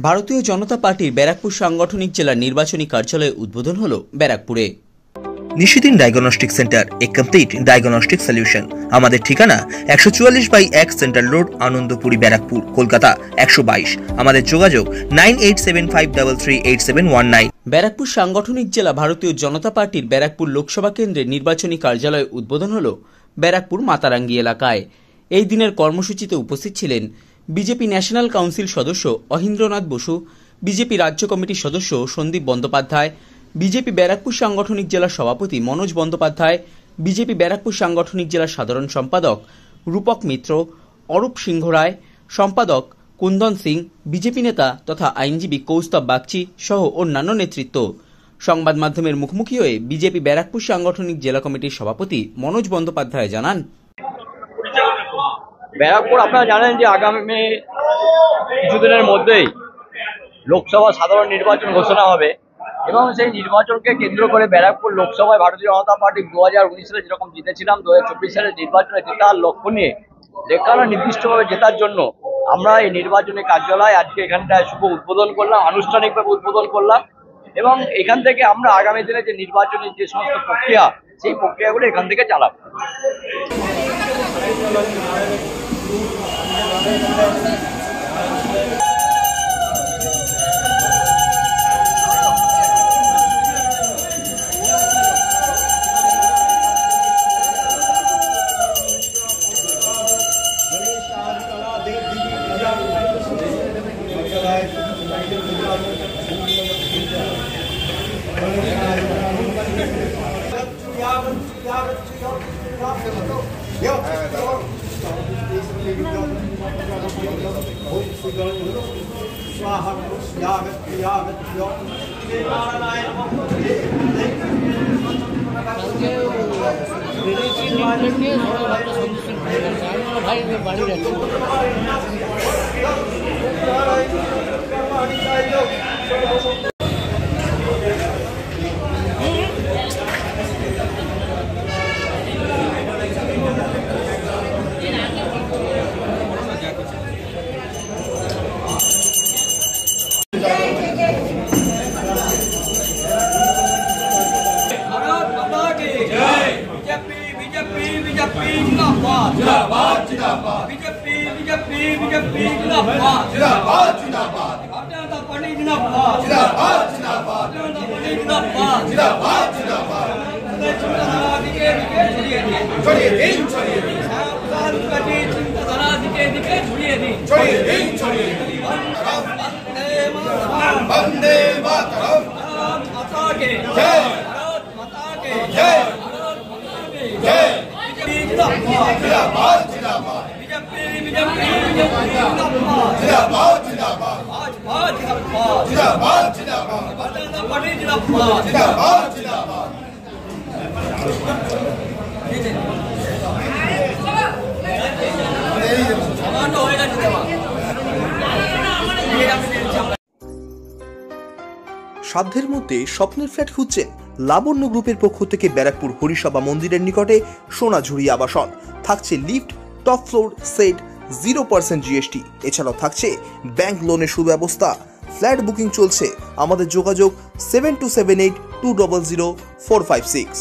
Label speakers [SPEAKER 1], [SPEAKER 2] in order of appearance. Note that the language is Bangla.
[SPEAKER 1] ভারতীয় জনতা পার্টির ব্যারাকপুর সাংগঠনিক জেলার নির্বাচনী কার্যালয়ে উদ্বোধন হলো ব্যারাকপুরে।
[SPEAKER 2] নিশিদিন ডায়াগনস্টিক সেন্টার, এ কমপ্লিট ডায়াগনস্টিক সলিউশন। আমাদের ঠিকানা 144/1 সেন্ট্রাল রোড, আনন্দপুরি, ব্যারাকপুর, কলকাতা 122। আমাদের যোগাযোগ 9875338719।
[SPEAKER 1] ব্যারাকপুর সাংগঠনিক জেলা ভারতীয় জনতা পার্টির ব্যারাকপুর লোকসভা কেন্দ্রের নির্বাচনী কার্যালয়ে উদ্বোধন হলো ব্যারাকপুর মাতারাঙ্গি এলাকায়। এই দিনের কর্মসূচিতে উপস্থিত ছিলেন বিজেপি ন্যাশনাল কাউন্সিল সদস্য অহিন্দ্রনাথ বসু, বিজেপি রাজ্য কমিটির সদস্য সন্দীপ বন্দ্যোপাধ্যায়, বিজেপি ব্যারাকপুর সাংগঠনিক জেলার সভাপতি মনোজ বন্দ্যোপাধ্যায়, বিজেপি ব্যারাকপুর সাংগঠনিক জেলার সাধারণ সম্পাদক রূপক মিত্র, অরূপ সিংহ রায়, সম্পাদক কুন্দন সিং, বিজেপি নেতা তথা আইনজীবী কৌস্তব বাগচি সহ অন্যান্য নেতৃত্ব। সংবাদ মাধ্যমের মুখোমুখি হয়ে বিজেপি ব্যারাকপুর সাংগঠনিক জেলা কমিটির সভাপতি মনোজ বন্দ্যোপাধ্যায় জানান,
[SPEAKER 3] ব্যারাকপুর আপনারা জানেন যে আগামী কিছুদিনের মধ্যেই লোকসভা সাধারণ নির্বাচন ঘোষণা হবে এবং সেই নির্বাচনকে কেন্দ্র করে ব্যারাকপুর লোকসভায় ভারতীয় জনতা পার্টি 2019 সালে যেরকম জিতেছিলাম 2024 সালের নির্বাচনে জেতার লক্ষ্য নিয়ে যেখানে নির্দিষ্টভাবে জেতার জন্য আমরা এই নির্বাচনী কার্যালয় আজকে এখানটায় শুভ উদ্বোধন করলাম, আনুষ্ঠানিকভাবে উদ্বোধন করলাম এবং এখান থেকে আমরা আগামী দিনে যে নির্বাচনী যে সমস্ত প্রক্রিয়া সেই প্রক্রিয়াগুলো এখান থেকে চালাবো।
[SPEAKER 4] वंदे मातरम। माता के जय, माता के जय, जय। जिंदाबाद जिंदाबाद जिंदाबाद, बीजेपी बीजेपी जिंदाबाद जिंदाबाद जिंदाबाद, भाजपा जिंदाबाद जिंदाबाद जिंदाबाद, भारतीय जनता पार्टी जिंदाबाद जिंदाबाद जिंदाबाद।
[SPEAKER 2] সাধ্যের মধ্যে স্বপ্নের ফ্ল্যাট খুঁজছেন? লাবণ্য গ্রুপের পক্ষ থেকে ব্যারাকপুর হরিসভা মন্দিরের নিকটে সোনাঝুরি আবাসন। থাকছে lift, top floor, set, 0% GST। এছাড়াও থাকছে ব্যাংক লোনের সুব্যবস্থা। ফ্ল্যাট বুকিং চলছে। আমাদের যোগাযোগ 7278200456।